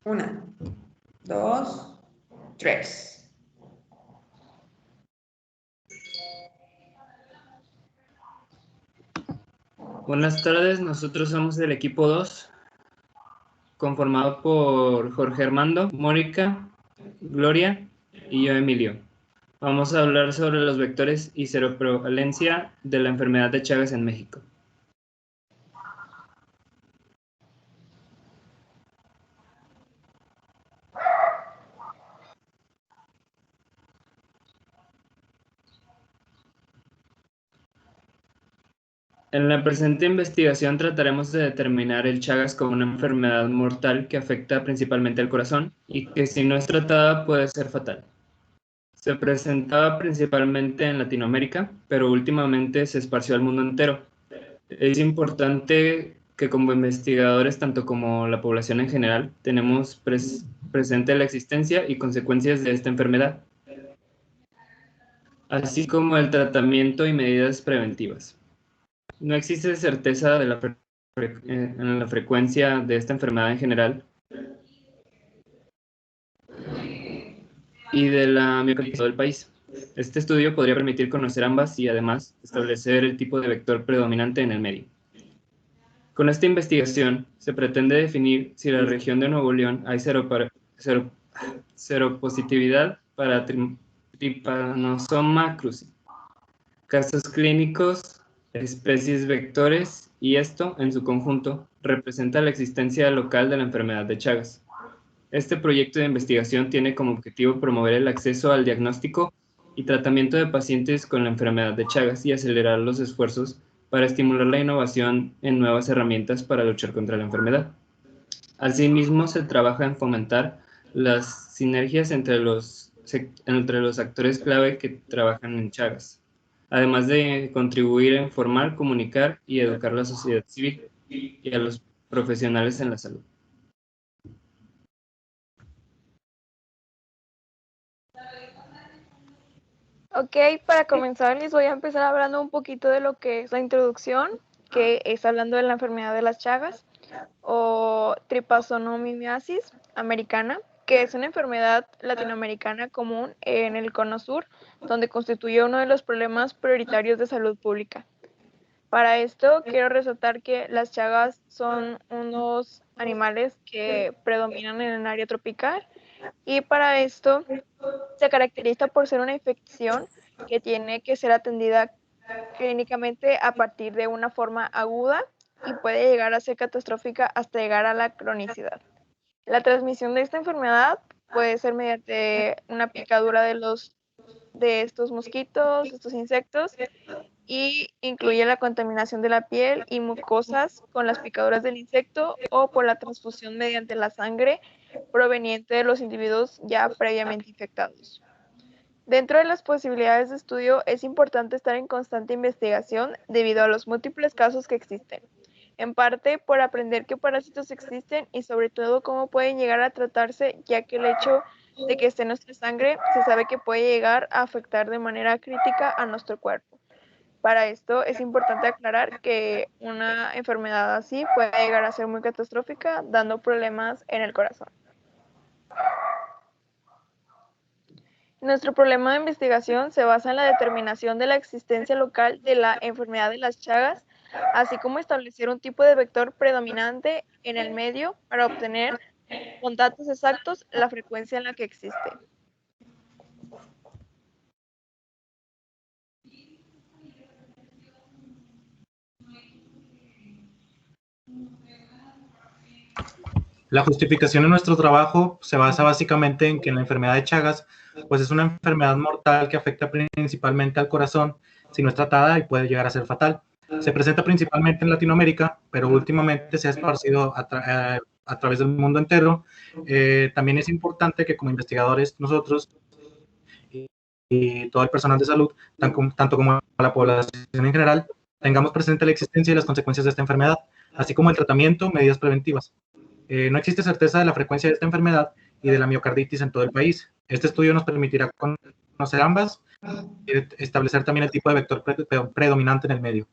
Una, dos, tres. Buenas tardes, nosotros somos el equipo 2, conformado por Jorge Armando, Mónica, Gloria y yo, Emilio. Vamos a hablar sobre los vectores y seroprevalencia de la enfermedad de Chagas en México. En la presente investigación trataremos de determinar el Chagas como una enfermedad mortal que afecta principalmente al corazón y que si no es tratada puede ser fatal. Se presentaba principalmente en Latinoamérica, pero últimamente se esparció al mundo entero. Es importante que como investigadores, tanto como la población en general, tenemos presente la existencia y consecuencias de esta enfermedad, así como el tratamiento y medidas preventivas. No existe certeza de en la frecuencia de esta enfermedad en general y de la miocarditis del país. Este estudio podría permitir conocer ambas y además establecer el tipo de vector predominante en el medio. Con esta investigación se pretende definir si en la región de Nuevo León hay seropositividad para Trypanosoma cruzi, casos clínicos, especies vectores y esto, en su conjunto, representa la existencia local de la enfermedad de Chagas. Este proyecto de investigación tiene como objetivo promover el acceso al diagnóstico y tratamiento de pacientes con la enfermedad de Chagas y acelerar los esfuerzos para estimular la innovación en nuevas herramientas para luchar contra la enfermedad. Asimismo, se trabaja en fomentar las sinergias entre los actores clave que trabajan en Chagas, además de contribuir a informar, comunicar y educar a la sociedad civil y a los profesionales en la salud. Ok, para comenzar les voy a empezar hablando un poquito de lo que es la introducción, que es hablando de la enfermedad de las Chagas o tripazonomiasis americana, que es una enfermedad latinoamericana común en el Cono Sur, donde constituye uno de los problemas prioritarios de salud pública. Para esto quiero resaltar que las Chagas son unos animales que predominan en el área tropical y para esto se caracteriza por ser una infección que tiene que ser atendida clínicamente a partir de una forma aguda y puede llegar a ser catastrófica hasta llegar a la cronicidad. La transmisión de esta enfermedad puede ser mediante una picadura de estos mosquitos, de estos insectos, y incluye la contaminación de la piel y mucosas con las picaduras del insecto o por la transfusión mediante la sangre proveniente de los individuos ya previamente infectados. Dentro de las posibilidades de estudio es importante estar en constante investigación debido a los múltiples casos que existen, en parte por aprender qué parásitos existen y sobre todo cómo pueden llegar a tratarse, ya que el hecho de que esté en nuestra sangre se sabe que puede llegar a afectar de manera crítica a nuestro cuerpo. Para esto es importante aclarar que una enfermedad así puede llegar a ser muy catastrófica, dando problemas en el corazón. Nuestro problema de investigación se basa en la determinación de la existencia local de la enfermedad de las Chagas, así como establecer un tipo de vector predominante en el medio para obtener con datos exactos la frecuencia en la que existe. La justificación de nuestro trabajo se basa básicamente en que la enfermedad de Chagas pues es una enfermedad mortal que afecta principalmente al corazón si no es tratada y puede llegar a ser fatal. Se presenta principalmente en Latinoamérica, pero últimamente se ha esparcido a través del mundo entero. También es importante que como investigadores nosotros y todo el personal de salud, tanto como la población en general, tengamos presente la existencia y las consecuencias de esta enfermedad, así como el tratamiento, medidas preventivas. No existe certeza de la frecuencia de esta enfermedad y de la miocarditis en todo el país. Este estudio nos permitirá conocer ambas y establecer también el tipo de vector predominante en el medio.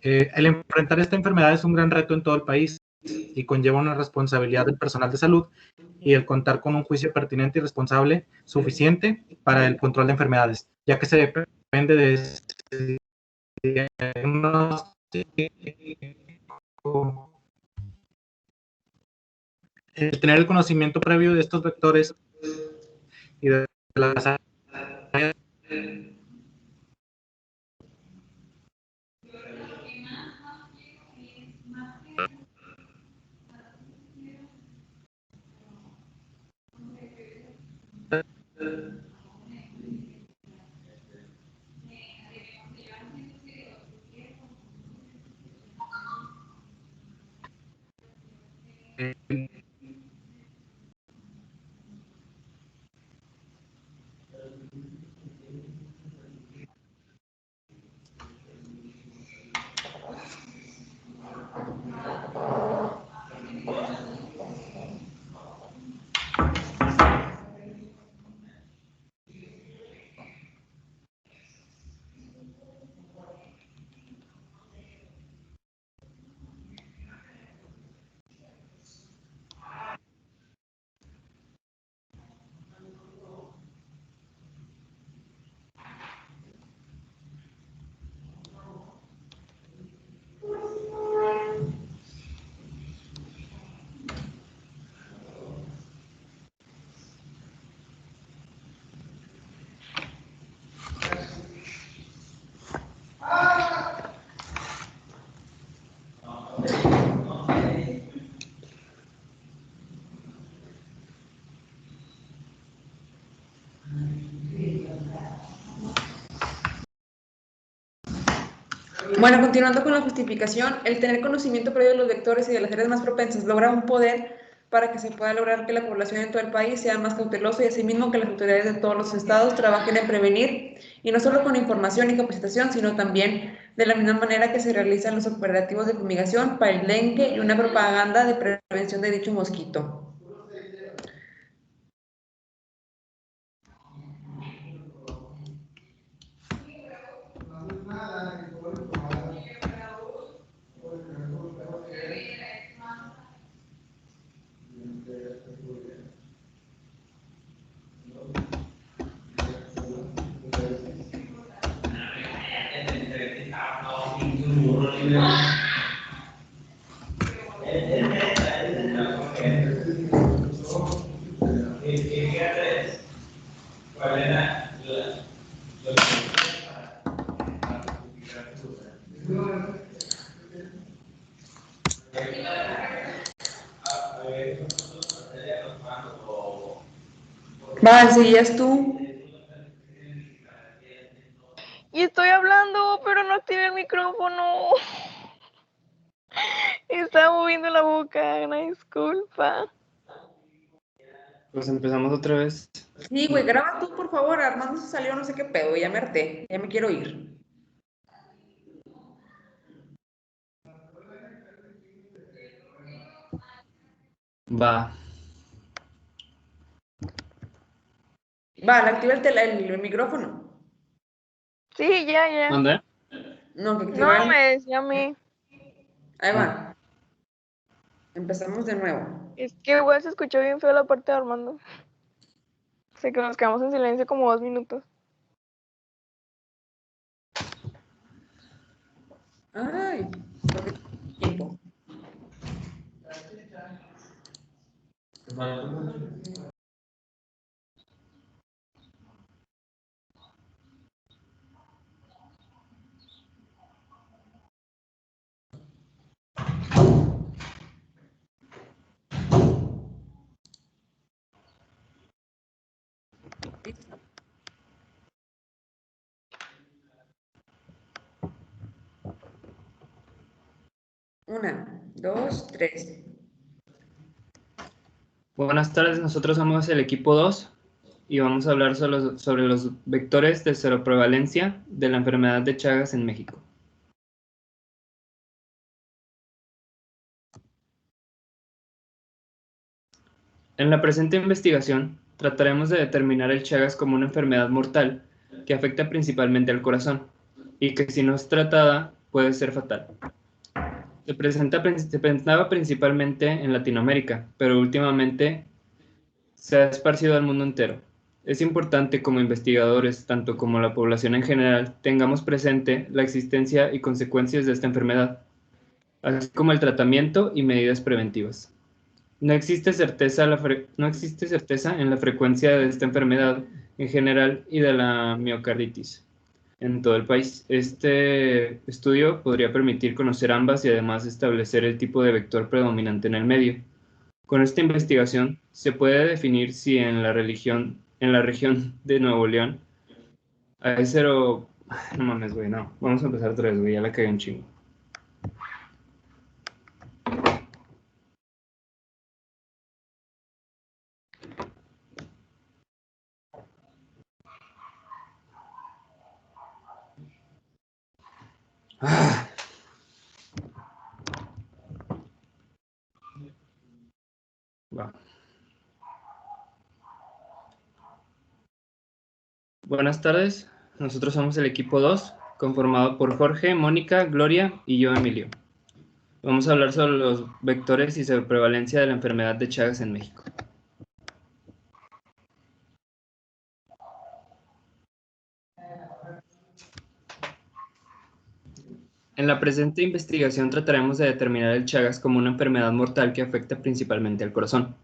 El enfrentar esta enfermedad es un gran reto en todo el país. y conlleva una responsabilidad del personal de salud y el contar con un juicio pertinente y responsable suficiente para el control de enfermedades, ya que se depende de el tener el conocimiento previo de estos vectores y de las áreas. Bueno, continuando con la justificación, el tener conocimiento previo de los vectores y de las áreas más propensas logra un poder para que se pueda lograr que la población en todo el país sea más cautelosa y asimismo que las autoridades de todos los estados trabajen en prevenir, y no solo con información y capacitación, sino también de la misma manera que se realizan los operativos de fumigación para el dengue y una propaganda de prevención de dicho mosquito. Va, seguías tú. Y estoy hablando, pero no activé el micrófono. Estaba moviendo la boca, una disculpa. Pues empezamos otra vez. Sí, güey, graba tú, por favor. Armando se salió, no sé qué pedo, ya me harté, ya me quiero ir. Va. Va, le activa el micrófono. Sí, ya. ¿Dónde? No, que No, activa me decía a mí. Ahí va. Empezamos de nuevo. Es que igual se escuchó bien feo la parte de Armando. Sé que nos quedamos en silencio como 2 minutos. Ay, porque tiempo. Una, dos, tres. Buenas tardes, nosotros somos el equipo 2 y vamos a hablar sobre los vectores de seroprevalencia de la enfermedad de Chagas en México. En la presente investigación, trataremos de determinar el Chagas como una enfermedad mortal que afecta principalmente al corazón y que si no es tratada puede ser fatal. Se presentaba principalmente en Latinoamérica, pero últimamente se ha esparcido al mundo entero. Es importante como investigadores, tanto como la población en general, tengamos presente la existencia y consecuencias de esta enfermedad, así como el tratamiento y medidas preventivas. No existe certeza en la frecuencia de esta enfermedad en general y de la miocarditis en todo el país. Este estudio podría permitir conocer ambas y además establecer el tipo de vector predominante en el medio. Con esta investigación se puede definir si en la región de Nuevo León hay cero. No mames, güey, no. Vamos a empezar otra vez, güey, ya la cagué un chingo. Ah. Va. Buenas tardes, nosotros somos el equipo 2, conformado por Jorge, Mónica, Gloria y yo, Emilio. Vamos a hablar sobre los vectores y sobre prevalencia de la enfermedad de Chagas en México. En la presente investigación trataremos de determinar el Chagas como una enfermedad mortal que afecta principalmente al corazón,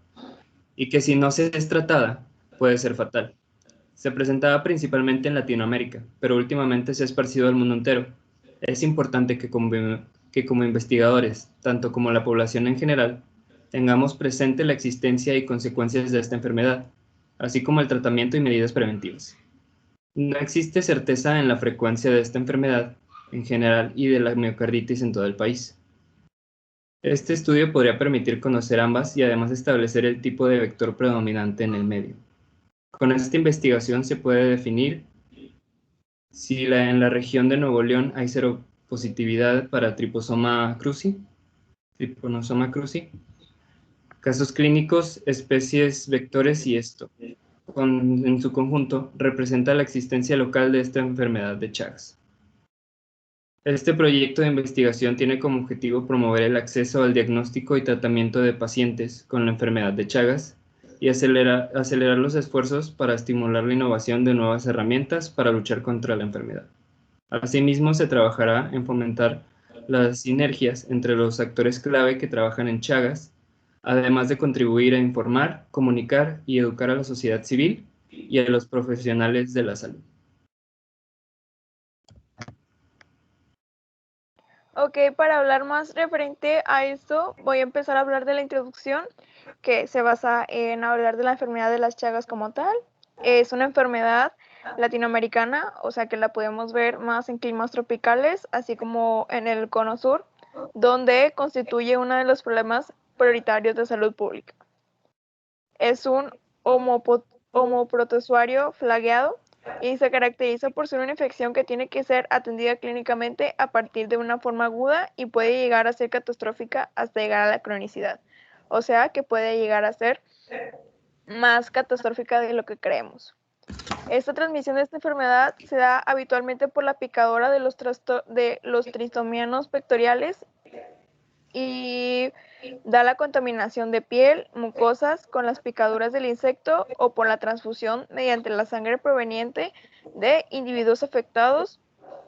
y que si no se es tratada, puede ser fatal. Se presentaba principalmente en Latinoamérica, pero últimamente se ha esparcido al mundo entero. Es importante que como investigadores, tanto como la población en general, tengamos presente la existencia y consecuencias de esta enfermedad, así como el tratamiento y medidas preventivas. No existe certeza en la frecuencia de esta enfermedad en general y de la miocarditis en todo el país. Este estudio podría permitir conocer ambas y además establecer el tipo de vector predominante en el medio. Con esta investigación se puede definir si en la región de Nuevo León hay seropositividad para triposoma cruzi, casos clínicos, especies, vectores y esto, en su conjunto, representa la existencia local de esta enfermedad de Chagas. Este proyecto de investigación tiene como objetivo promover el acceso al diagnóstico y tratamiento de pacientes con la enfermedad de Chagas y acelerar los esfuerzos para estimular la innovación de nuevas herramientas para luchar contra la enfermedad. Asimismo, se trabajará en fomentar las sinergias entre los actores clave que trabajan en Chagas, además de contribuir a informar, comunicar y educar a la sociedad civil y a los profesionales de la salud. Ok, para hablar más referente a esto, voy a empezar a hablar de la introducción, que se basa en hablar de la enfermedad de las Chagas como tal. Es una enfermedad latinoamericana, o sea que la podemos ver más en climas tropicales, así como en el cono sur, donde constituye uno de los problemas prioritarios de salud pública. Es un homoprotozoario flageado y se caracteriza por ser una infección que tiene que ser atendida clínicamente a partir de una forma aguda y puede llegar a ser catastrófica hasta llegar a la cronicidad. O sea que puede llegar a ser más catastrófica de lo que creemos. Esta transmisión de esta enfermedad se da habitualmente por la picadura de los trisomianos vectoriales y da la contaminación de piel, mucosas con las picaduras del insecto o por la transfusión mediante la sangre proveniente de individuos afectados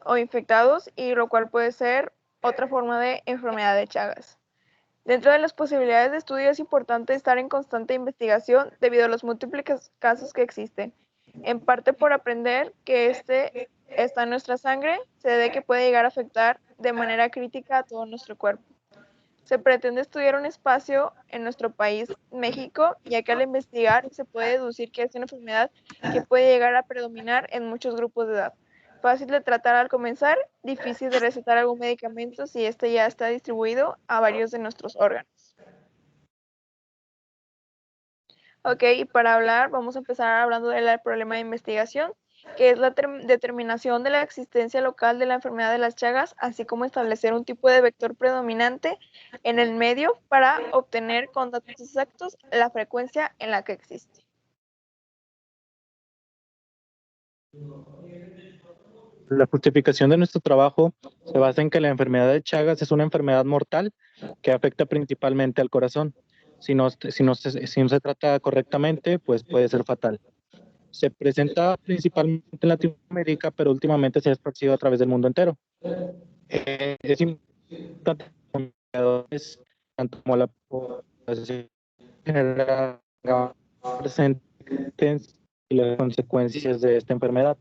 o infectados, y lo cual puede ser otra forma de enfermedad de Chagas. Dentro de las posibilidades de estudio es importante estar en constante investigación debido a los múltiples casos que existen, en parte por aprender que este está en nuestra sangre, se ve que puede llegar a afectar de manera crítica a todo nuestro cuerpo. Se pretende estudiar un espacio en nuestro país, México, ya que al investigar se puede deducir que es una enfermedad que puede llegar a predominar en muchos grupos de edad. Fácil de tratar al comenzar, difícil de recetar algún medicamento si este ya está distribuido a varios de nuestros órganos. Ok, y para hablar, vamos a empezar hablando del problema de investigación, que es la determinación de la existencia local de la enfermedad de las Chagas, así como establecer un tipo de vector predominante en el medio para obtener con datos exactos la frecuencia en la que existe. La justificación de nuestro trabajo se basa en que la enfermedad de Chagas es una enfermedad mortal que afecta principalmente al corazón. Si no se trata correctamente, pues puede ser fatal. Se presenta principalmente en Latinoamérica, pero últimamente se ha esparcido a través del mundo entero. Es importante que los tanto como la población general presentes y las consecuencias de esta enfermedad,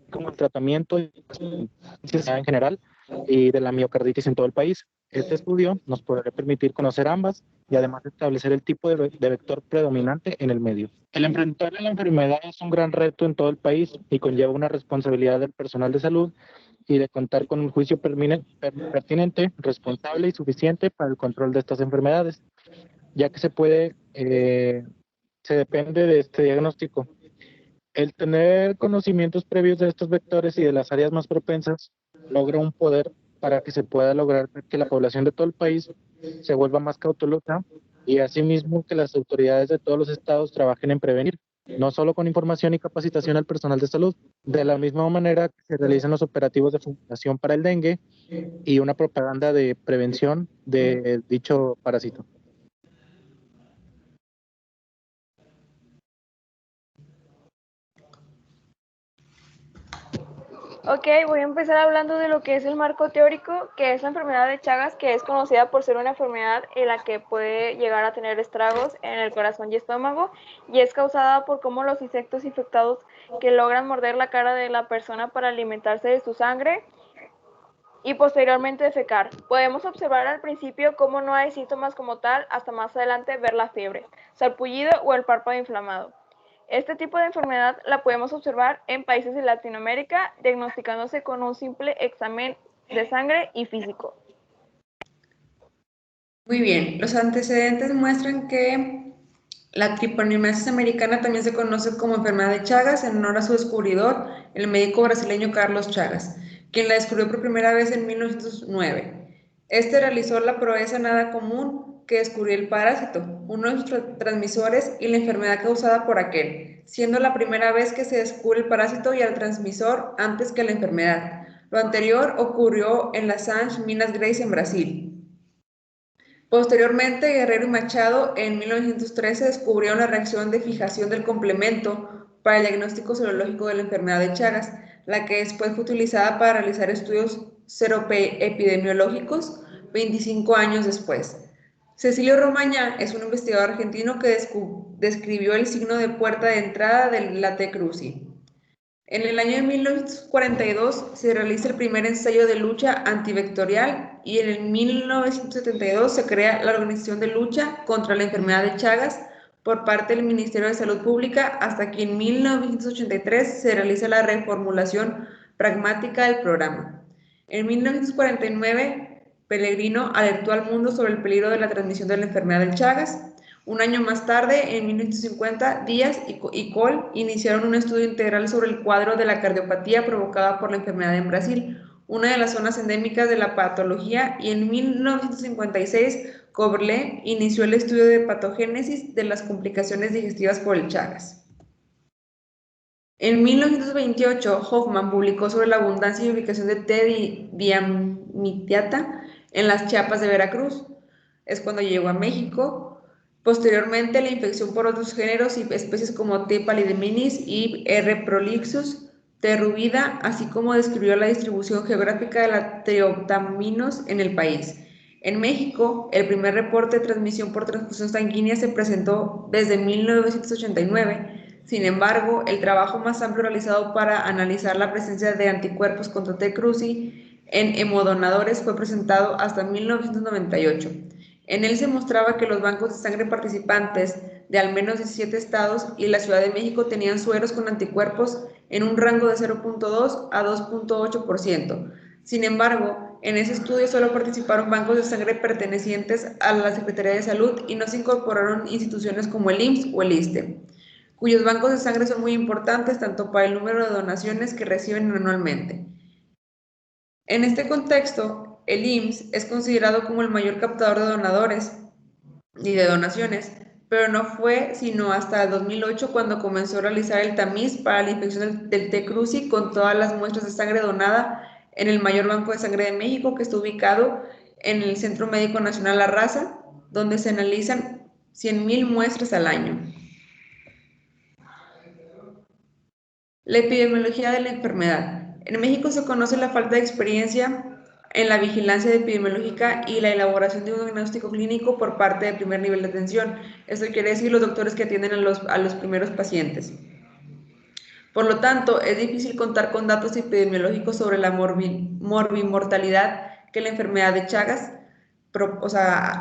como el tratamiento y las consecuencias en general y de la miocarditis en todo el país. Este estudio nos podría permitir conocer ambas y además establecer el tipo de vector predominante en el medio. El enfrentar la enfermedad es un gran reto en todo el país y conlleva una responsabilidad del personal de salud y de contar con un juicio pertinente, responsable y suficiente para el control de estas enfermedades, ya que se depende de este diagnóstico. El tener conocimientos previos de estos vectores y de las áreas más propensas logra un poder para que se pueda lograr que la población de todo el país se vuelva más cautelosa y asimismo que las autoridades de todos los estados trabajen en prevenir, no solo con información y capacitación al personal de salud, de la misma manera que se realizan los operativos de fumigación para el dengue y una propaganda de prevención de dicho parásito. Ok, voy a empezar hablando de lo que es el marco teórico, que es la enfermedad de Chagas, que es conocida por ser una enfermedad en la que puede llegar a tener estragos en el corazón y estómago, y es causada por cómo los insectos infectados que logran morder la cara de la persona para alimentarse de su sangre y posteriormente defecar. Podemos observar al principio cómo no hay síntomas como tal, hasta más adelante ver la fiebre, sarpullido o el párpado inflamado. Este tipo de enfermedad la podemos observar en países de Latinoamérica, diagnosticándose con un simple examen de sangre y físico. Muy bien, los antecedentes muestran que la tripanosomiasis americana también se conoce como enfermedad de Chagas en honor a su descubridor, el médico brasileño Carlos Chagas, quien la descubrió por primera vez en 1909. Este realizó la proeza nada común que descubrió el parásito, uno de sus transmisores y la enfermedad causada por aquel, siendo la primera vez que se descubre el parásito y al transmisor antes que la enfermedad. Lo anterior ocurrió en la Sanche Minas Gerais en Brasil. Posteriormente, Guerrero y Machado en 1913 descubrieron la reacción de fijación del complemento para el diagnóstico serológico de la enfermedad de Chagas, la que después fue utilizada para realizar estudios seroepidemiológicos 25 años después. Cecilio Romaña es un investigador argentino que describió el signo de puerta de entrada del Late Cruzi. En el año de 1942 se realiza el primer ensayo de lucha antivectorial y en el 1972 se crea la Organización de Lucha contra la Enfermedad de Chagas por parte del Ministerio de Salud Pública hasta que en 1983 se realiza la reformulación pragmática del programa. En 1949, Pellegrino alertó al mundo sobre el peligro de la transmisión de la enfermedad del Chagas. Un año más tarde, en 1950, Díaz y Cole iniciaron un estudio integral sobre el cuadro de la cardiopatía provocada por la enfermedad en Brasil, una de las zonas endémicas de la patología, y en 1956, Coberlé inició el estudio de patogénesis de las complicaciones digestivas por el Chagas. En 1928, Hoffman publicó sobre la abundancia y ubicación de T. diamnistiata en las Chiapas de Veracruz. Es cuando llegó a México. Posteriormente, la infección por otros géneros y especies como T. pallideminis y R. prolixus, T. rubida, así como describió la distribución geográfica de la Treoptaminos en el país. En México, el primer reporte de transmisión por transfusión sanguínea se presentó desde 1989. Sin embargo, el trabajo más amplio realizado para analizar la presencia de anticuerpos contra T. cruzi en hemodonadores fue presentado hasta 1998. En él se mostraba que los bancos de sangre participantes de al menos 17 estados y la Ciudad de México tenían sueros con anticuerpos en un rango de 0.2 a 2.8%. Sin embargo, en ese estudio solo participaron bancos de sangre pertenecientes a la Secretaría de Salud y no se incorporaron instituciones como el IMSS o el ISSSTE, cuyos bancos de sangre son muy importantes tanto para el número de donaciones que reciben anualmente. En este contexto, el IMSS es considerado como el mayor captador de donadores y de donaciones, pero no fue sino hasta el 2008 cuando comenzó a realizar el tamiz para la infección del T. cruzi con todas las muestras de sangre donada en el mayor banco de sangre de México, que está ubicado en el Centro Médico Nacional La Raza, donde se analizan 100,000 muestras al año. La epidemiología de la enfermedad. En México se conoce la falta de experiencia en la vigilancia epidemiológica y la elaboración de un diagnóstico clínico por parte del primer nivel de atención. Esto quiere decir los doctores que atienden a los primeros pacientes. Por lo tanto, es difícil contar con datos epidemiológicos sobre la morbimortalidad que la enfermedad de Chagas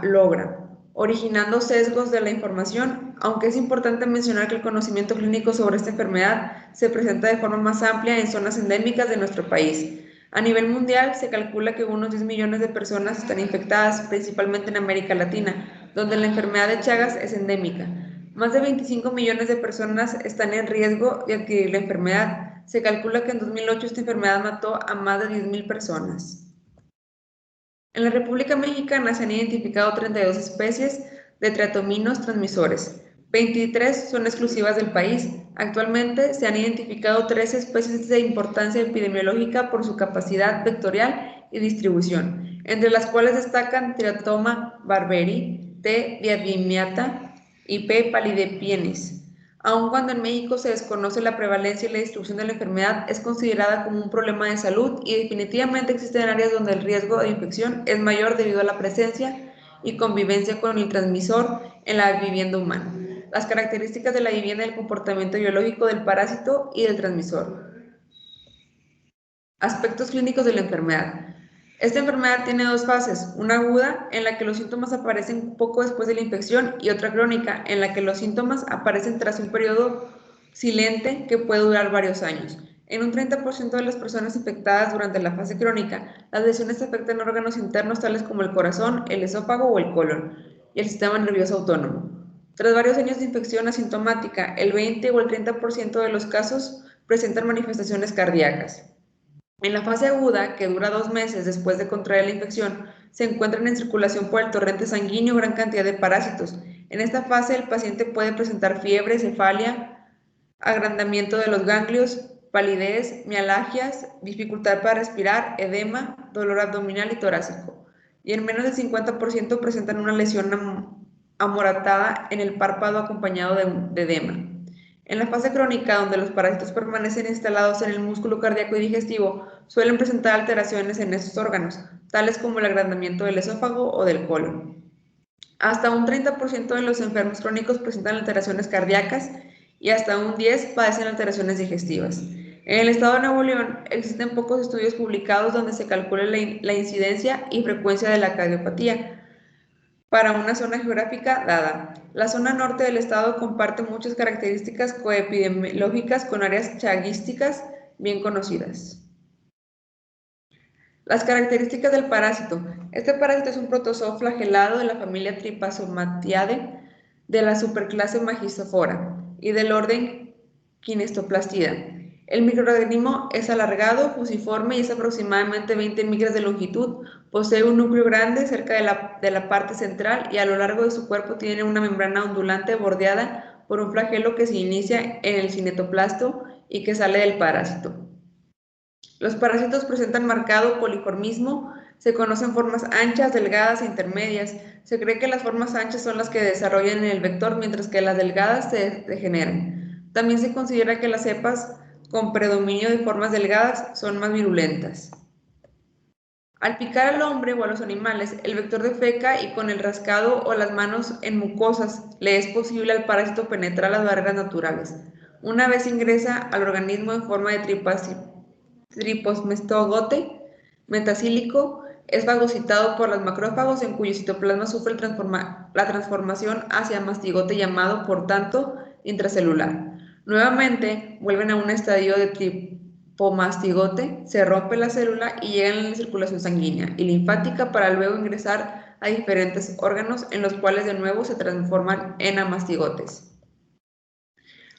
logra, originando sesgos de la información, aunque es importante mencionar que el conocimiento clínico sobre esta enfermedad se presenta de forma más amplia en zonas endémicas de nuestro país. A nivel mundial, se calcula que unos 10 millones de personas están infectadas, principalmente en América Latina, donde la enfermedad de Chagas es endémica. Más de 25 millones de personas están en riesgo de adquirir la enfermedad. Se calcula que en 2008 esta enfermedad mató a más de 10,000 personas. En la República Mexicana se han identificado 32 especies de triatominos transmisores. 23 son exclusivas del país. Actualmente se han identificado 13 especies de importancia epidemiológica por su capacidad vectorial y distribución, entre las cuales destacan Triatoma barberi, T. diadimiata y P. pallidipienis. Aun cuando en México se desconoce la prevalencia y la distribución de la enfermedad, es considerada como un problema de salud y definitivamente existen áreas donde el riesgo de infección es mayor debido a la presencia y convivencia con el transmisor en la vivienda humana, las características de la vivienda y el comportamiento biológico del parásito y del transmisor. Aspectos clínicos de la enfermedad. Esta enfermedad tiene dos fases, una aguda en la que los síntomas aparecen poco después de la infección y otra crónica en la que los síntomas aparecen tras un periodo silente que puede durar varios años. En un 30% de las personas infectadas durante la fase crónica, las lesiones afectan órganos internos tales como el corazón, el esófago o el colon y el sistema nervioso autónomo. Tras varios años de infección asintomática, el 20 o el 30% de los casos presentan manifestaciones cardíacas. En la fase aguda, que dura 2 meses después de contraer la infección, se encuentran en circulación por el torrente sanguíneo gran cantidad de parásitos. En esta fase, el paciente puede presentar fiebre, cefalia, agrandamiento de los ganglios, palidez, mialgias, dificultad para respirar, edema, dolor abdominal y torácico. Y en menos del 50% presentan una lesión amoratada en el párpado acompañado de edema. En la fase crónica, donde los parásitos permanecen instalados en el músculo cardíaco y digestivo, suelen presentar alteraciones en estos órganos, tales como el agrandamiento del esófago o del colon. Hasta un 30% de los enfermos crónicos presentan alteraciones cardíacas y hasta un 10% padecen alteraciones digestivas. En el estado de Nuevo León existen pocos estudios publicados donde se calcule la incidencia y frecuencia de la cardiopatía para una zona geográfica dada. La zona norte del estado comparte muchas características coepidemiológicas con áreas chaguísticas bien conocidas. Las características del parásito. Este parásito es un protozoo flagelado de la familia Trypanosomatidae de la superclase Magistophora y del orden Quinistoplastida. El microorganismo es alargado, fusiforme y es aproximadamente 20 micras de longitud. Posee un núcleo grande cerca de la parte central y a lo largo de su cuerpo tiene una membrana ondulante bordeada por un flagelo que se inicia en el cinetoplasto y que sale del parásito. Los parásitos presentan marcado poliformismo, se conocen formas anchas, delgadas e intermedias. Se cree que las formas anchas son las que desarrollan en el vector, mientras que las delgadas se degeneran. También se considera que las cepas con predominio de formas delgadas son más virulentas. Al picar al hombre o a los animales, el vector defeca y con el rascado o las manos en mucosas le es posible al parásito penetrar las barreras naturales. Una vez ingresa al organismo en forma de triposmestogote metacílico, es fagocitado por los macrófagos en cuyo citoplasma sufre la transformación hacia mastigote llamado, por tanto, intracelular. Nuevamente, vuelven a un estadio de tripomastigote, se rompe la célula y llegan a la circulación sanguínea y linfática para luego ingresar a diferentes órganos en los cuales de nuevo se transforman en amastigotes.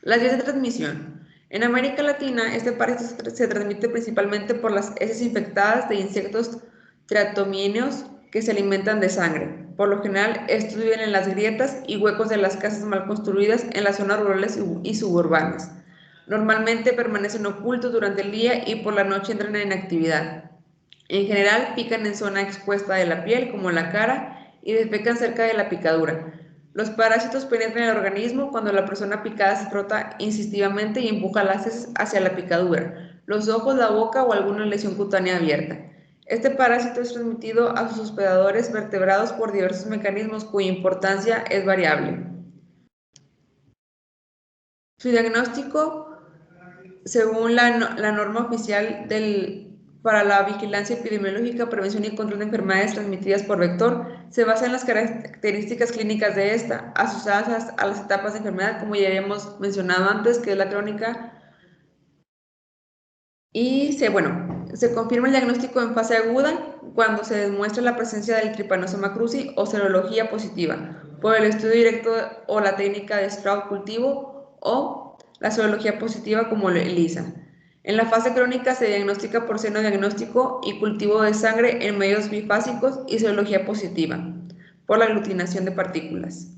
Las vías de transmisión. En América Latina, este parásito se transmite principalmente por las heces infectadas de insectos triatomíneos que se alimentan de sangre. Por lo general, estos viven en las grietas y huecos de las casas mal construidas en las zonas rurales y suburbanas. Normalmente permanecen ocultos durante el día y por la noche entran en actividad. En general, pican en zona expuesta de la piel, como la cara, y defecan cerca de la picadura. Los parásitos penetran el organismo cuando la persona picada se frota insistivamente y empuja las heces hacia la picadura, los ojos, la boca o alguna lesión cutánea abierta. Este parásito es transmitido a sus hospedadores vertebrados por diversos mecanismos cuya importancia es variable. Su diagnóstico, según la norma oficial para la vigilancia epidemiológica, prevención y control de enfermedades transmitidas por vector, se basa en las características clínicas de esta, asociadas a las etapas de enfermedad, como ya habíamos mencionado antes, que es la crónica. Y se confirma el diagnóstico en fase aguda cuando se demuestra la presencia del Trypanosoma cruzi o serología positiva por el estudio directo o la técnica de Stroud cultivo o la serología positiva como el ELISA. En la fase crónica se diagnostica por seno diagnóstico y cultivo de sangre en medios bifásicos y serología positiva por la aglutinación de partículas.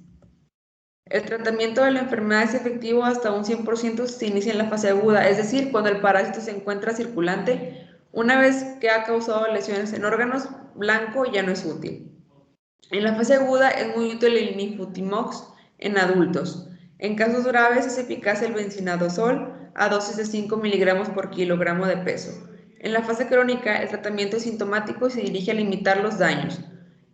El tratamiento de la enfermedad es efectivo hasta un 100% si se inicia en la fase aguda, es decir, cuando el parásito se encuentra circulante. Una vez que ha causado lesiones en órganos, blanco ya no es útil. En la fase aguda es muy útil el nifutimox en adultos. En casos graves es eficaz el bencinadosol a dosis de 5 miligramos por kilogramo de peso. En la fase crónica, el tratamiento es sintomático y se dirige a limitar los daños.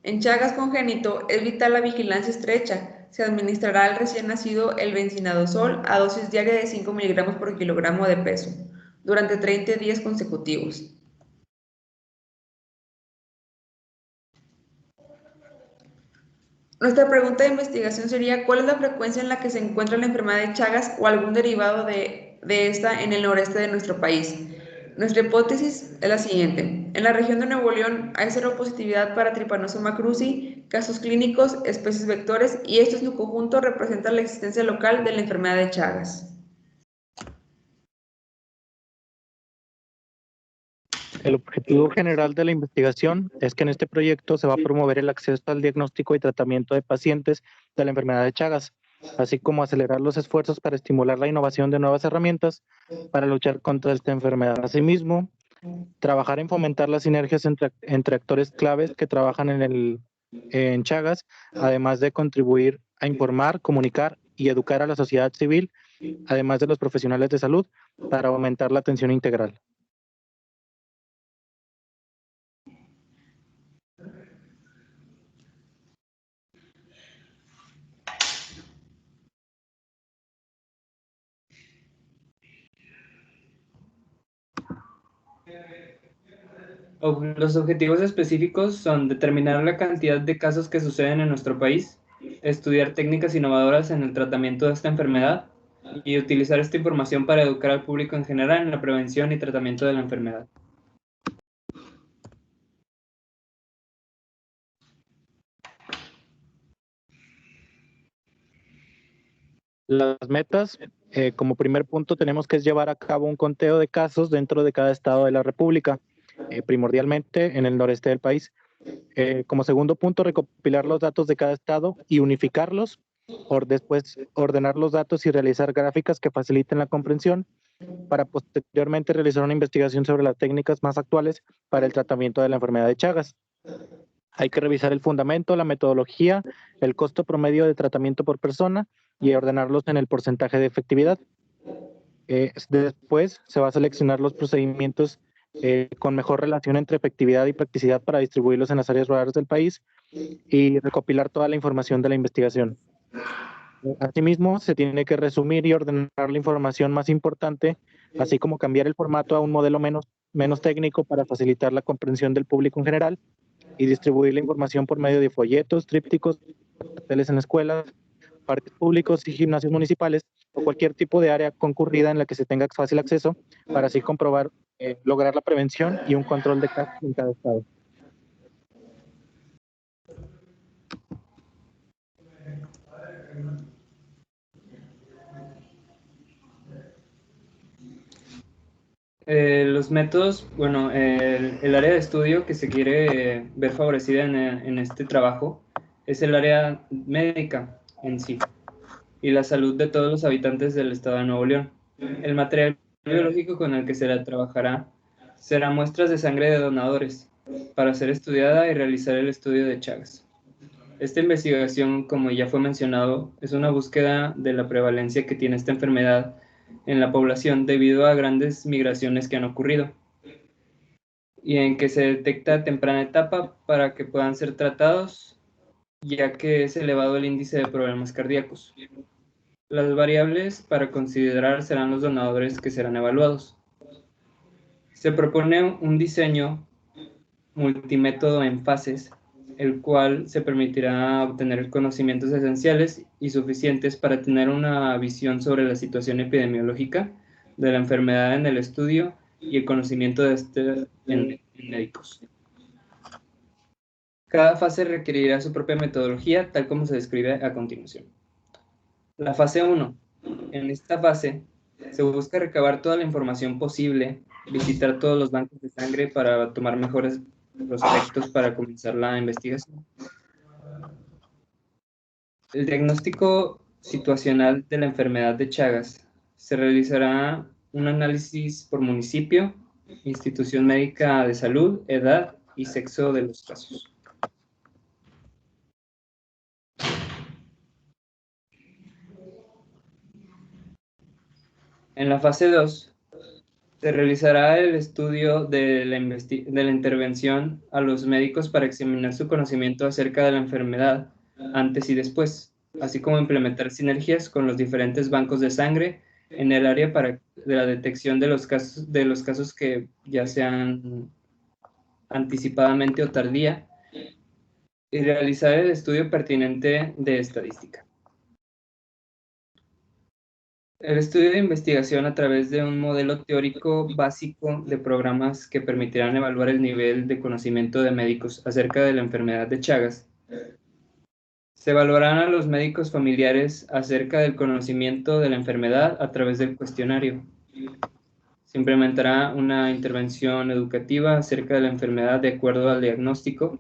En Chagas congénito es vital la vigilancia estrecha. Se administrará al recién nacido el bencinadosol a dosis diaria de 5 miligramos por kilogramo de peso durante 30 días consecutivos. Nuestra pregunta de investigación sería: ¿cuál es la frecuencia en la que se encuentra la enfermedad de Chagas o algún derivado de esta en el noreste de nuestro país? Nuestra hipótesis es la siguiente: en la región de Nuevo León hay seropositividad para Trypanosoma cruzi, casos clínicos, especies vectores, y esto en su conjunto representa la existencia local de la enfermedad de Chagas. El objetivo general de la investigación es que en este proyecto se va a promover el acceso al diagnóstico y tratamiento de pacientes de la enfermedad de Chagas, así como acelerar los esfuerzos para estimular la innovación de nuevas herramientas para luchar contra esta enfermedad. Asimismo, trabajar en fomentar las sinergias entre actores claves que trabajan en Chagas, además de contribuir a informar, comunicar y educar a la sociedad civil, además de los profesionales de salud, para aumentar la atención integral. Los objetivos específicos son determinar la cantidad de casos que suceden en nuestro país, estudiar técnicas innovadoras en el tratamiento de esta enfermedad y utilizar esta información para educar al público en general en la prevención y tratamiento de la enfermedad. Las metas, como primer punto, tenemos que llevar a cabo un conteo de casos dentro de cada estado de la República, primordialmente en el noreste del país. Como segundo punto, recopilar los datos de cada estado y unificarlos, después ordenar los datos y realizar gráficas que faciliten la comprensión, para posteriormente realizar una investigación sobre las técnicas más actuales para el tratamiento de la enfermedad de Chagas. Hay que revisar el fundamento, la metodología, el costo promedio de tratamiento por persona y ordenarlos en el porcentaje de efectividad. Después se va a seleccionar los procedimientos con mejor relación entre efectividad y practicidad para distribuirlos en las áreas rurales del país y recopilar toda la información de la investigación. Asimismo, se tiene que resumir y ordenar la información más importante, así como cambiar el formato a un modelo menos técnico para facilitar la comprensión del público en general y distribuir la información por medio de folletos, trípticos, carteles en escuelas, parques públicos y gimnasios municipales o cualquier tipo de área concurrida en la que se tenga fácil acceso para así lograr la prevención y un control de casos en cada estado. Los métodos, el área de estudio que se quiere ver favorecida en este trabajo es el área médica en sí y la salud de todos los habitantes del estado de Nuevo León. El material biológico con el que se la trabajará será muestras de sangre de donadores para ser estudiada y realizar el estudio de Chagas. Esta investigación, como ya fue mencionado, es una búsqueda de la prevalencia que tiene esta enfermedad en la población debido a grandes migraciones que han ocurrido y en que se detecta a temprana etapa para que puedan ser tratados, ya que es elevado el índice de problemas cardíacos. Las variables para considerar serán los donadores que serán evaluados. Se propone un diseño multimétodo en fases, el cual se permitirá obtener conocimientos esenciales y suficientes para tener una visión sobre la situación epidemiológica de la enfermedad en el estudio y el conocimiento de este en médicos. Cada fase requerirá su propia metodología, tal como se describe a continuación. La fase 1. En esta fase se busca recabar toda la información posible, visitar todos los bancos de sangre para tomar mejores prospectos para comenzar la investigación. El diagnóstico situacional de la enfermedad de Chagas se realizará un análisis por municipio, institución médica de salud, edad y sexo de los casos. En la fase 2 se realizará el estudio de la intervención a los médicos para examinar su conocimiento acerca de la enfermedad antes y después, así como implementar sinergias con los diferentes bancos de sangre en el área de la detección de los casos que ya sean anticipadamente o tardía, y realizar el estudio pertinente de estadística. El estudio de investigación a través de un modelo teórico básico de programas que permitirán evaluar el nivel de conocimiento de médicos acerca de la enfermedad de Chagas. Se evaluarán a los médicos familiares acerca del conocimiento de la enfermedad a través del cuestionario. Se implementará una intervención educativa acerca de la enfermedad de acuerdo al diagnóstico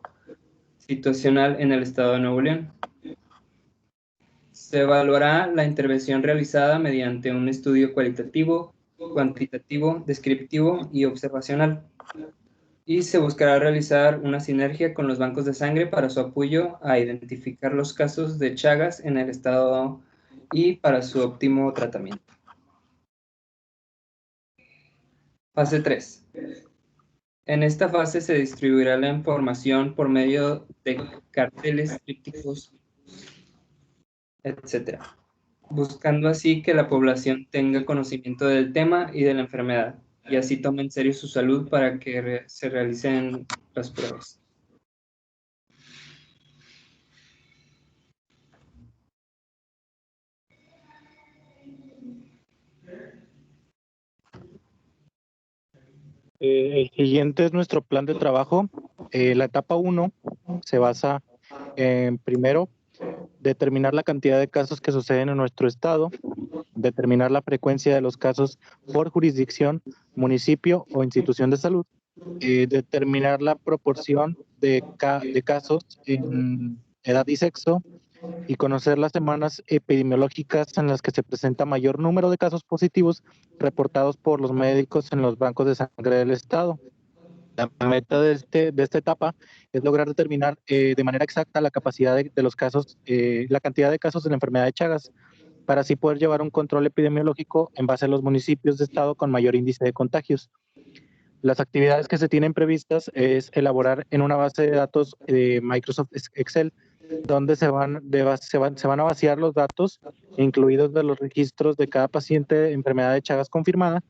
situacional en el estado de Nuevo León. Se evaluará la intervención realizada mediante un estudio cualitativo, cuantitativo, descriptivo y observacional. Y se buscará realizar una sinergia con los bancos de sangre para su apoyo a identificar los casos de Chagas en el estado y para su óptimo tratamiento. Fase 3. En esta fase se distribuirá la información por medio de carteles, trípticos, etc., buscando así que la población tenga conocimiento del tema y de la enfermedad, y así tome en serio su salud para que se realicen las pruebas. El siguiente es nuestro plan de trabajo. La etapa 1 se basa en, primero, determinar la cantidad de casos que suceden en nuestro estado, determinar la frecuencia de los casos por jurisdicción, municipio o institución de salud, determinar la proporción de casos en edad y sexo, y conocer las semanas epidemiológicas en las que se presenta mayor número de casos positivos reportados por los médicos en los bancos de sangre del estado. La meta de esta etapa es lograr determinar de manera exacta la capacidad de los casos, la cantidad de casos de la enfermedad de Chagas, para así poder llevar un control epidemiológico en base a los municipios de estado con mayor índice de contagios. Las actividades que se tienen previstas es elaborar en una base de datos de Microsoft Excel, donde se van a vaciar los datos, incluidos de los registros de cada paciente de enfermedad de Chagas confirmada,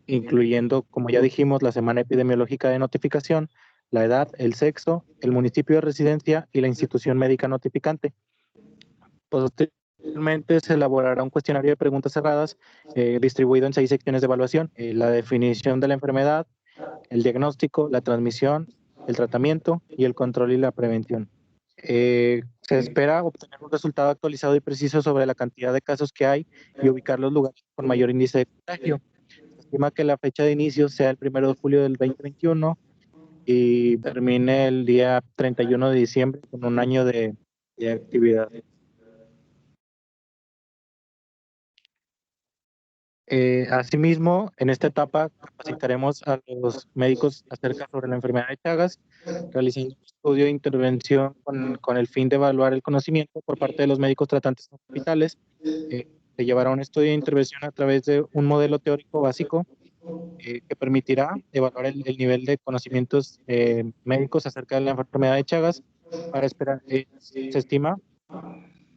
incluyendo, como ya dijimos, la semana epidemiológica de notificación, la edad, el sexo, el municipio de residencia y la institución médica notificante. Posteriormente se elaborará un cuestionario de preguntas cerradas distribuido en 6 secciones de evaluación: la definición de la enfermedad, el diagnóstico, la transmisión, el tratamiento y el control y la prevención. Se espera obtener un resultado actualizado y preciso sobre la cantidad de casos que hay y ubicar los lugares con mayor índice de contagio. Se estima que la fecha de inicio sea el 1 de julio del 2021 y termine el día 31 de diciembre con un año de y actividades. Asimismo, en esta etapa capacitaremos a los médicos acerca sobre la enfermedad de Chagas, realizando un estudio de intervención con el fin de evaluar el conocimiento por parte de los médicos tratantes en hospitales. Se llevará un estudio de intervención a través de un modelo teórico básico que permitirá evaluar el nivel de conocimientos médicos acerca de la enfermedad de Chagas. Para esperar, se estima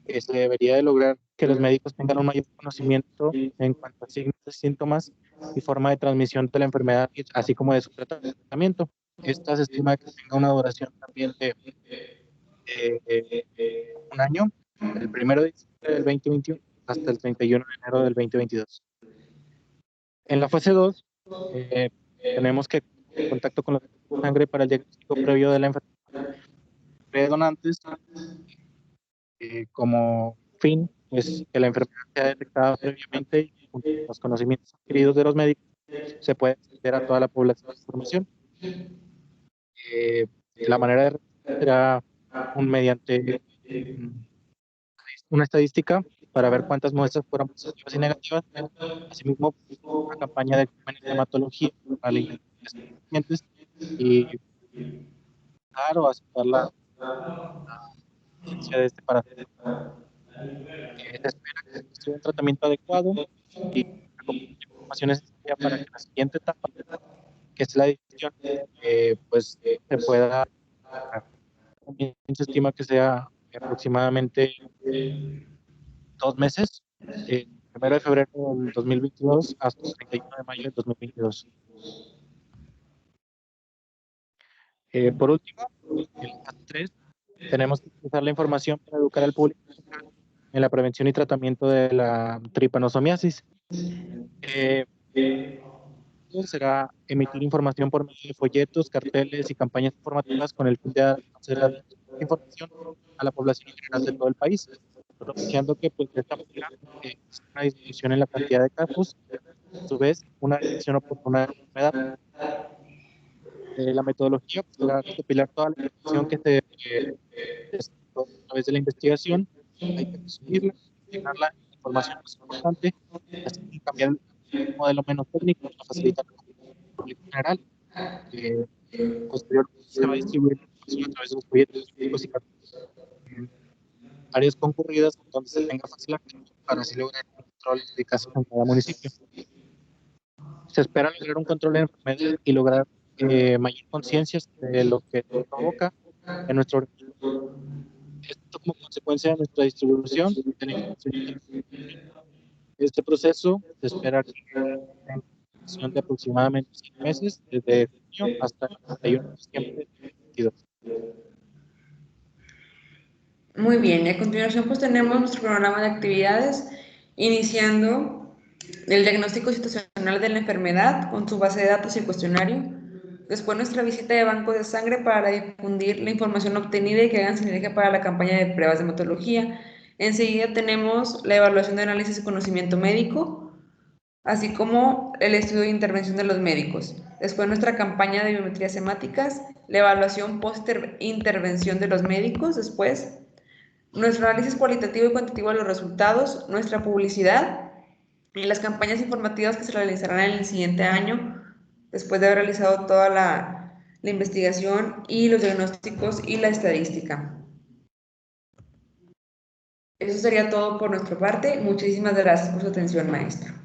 que se debería de lograr que los médicos tengan un mayor conocimiento en cuanto a signos, síntomas y forma de transmisión de la enfermedad, así como de su tratamiento. Esta se estima que tenga una duración también de un año, del 1 de diciembre del 2021 hasta el 31 de enero del 2022. En la fase 2, tenemos que contacto con los de sangre para el diagnóstico previo de la enfermedad de donantes, como fin, pues que la enfermedad sea detectada previamente y con los conocimientos adquiridos de los médicos se puede acceder a toda la población de información. La manera de será mediante una estadística para ver cuántas muestras fueron positivas y negativas. Asimismo, una campaña de exámenes de hematología para la identificación de pacientes y dar o aceptar la presencia de este parásito. Se espera que se construya un tratamiento adecuado y recopilar la información necesaria para que la siguiente etapa, que es la difusión, pues se pueda. También se estima que sea aproximadamente 2 meses, 1 de febrero del 2022 hasta el 31 de mayo del 2022. Por último, en la fase 3, tenemos que utilizar la información para educar al público en la prevención y tratamiento de la tripanosomiasis. Será emitir información por medio de folletos, carteles y campañas informativas con el fin de hacer la información a la población en general de todo el país, propiciando que pues, de esta manera es una disminución en la cantidad de casos, a su vez una detección oportuna de la enfermedad. La metodología pues, será recopilar toda la información que se a través de la investigación, hay que resumirla, llenarla, la información más importante, así que cambiar el modelo menos técnico para facilitar al público general. Posteriormente se va a distribuir la información a través de los folletos y carteles en áreas concurridas donde se tenga fácil acceso para así lograr un control de casos en cada municipio. Se espera lograr un control de enfermedad y lograr mayor conciencia de lo que provoca en nuestro organismo. Esto como consecuencia de nuestra distribución de la información. Este proceso se espera que tenga una duración de aproximadamente 6 meses, desde junio hasta el 31 de diciembre de 2022. Muy bien, y a continuación pues tenemos nuestro programa de actividades, iniciando el diagnóstico situacional de la enfermedad con su base de datos y cuestionario. Después nuestra visita de banco de sangre para difundir la información obtenida y que hagan sinergia para la campaña de pruebas de hematología. Enseguida tenemos la evaluación de análisis y conocimiento médico, así como el estudio de intervención de los médicos. Después nuestra campaña de biometrías hemáticas, la evaluación post-intervención de los médicos. Después nuestro análisis cualitativo y cuantitativo de los resultados, nuestra publicidad y las campañas informativas que se realizarán en el siguiente año, después de haber realizado toda la investigación y los diagnósticos y la estadística. Eso sería todo por nuestra parte. Muchísimas gracias por su atención, maestro.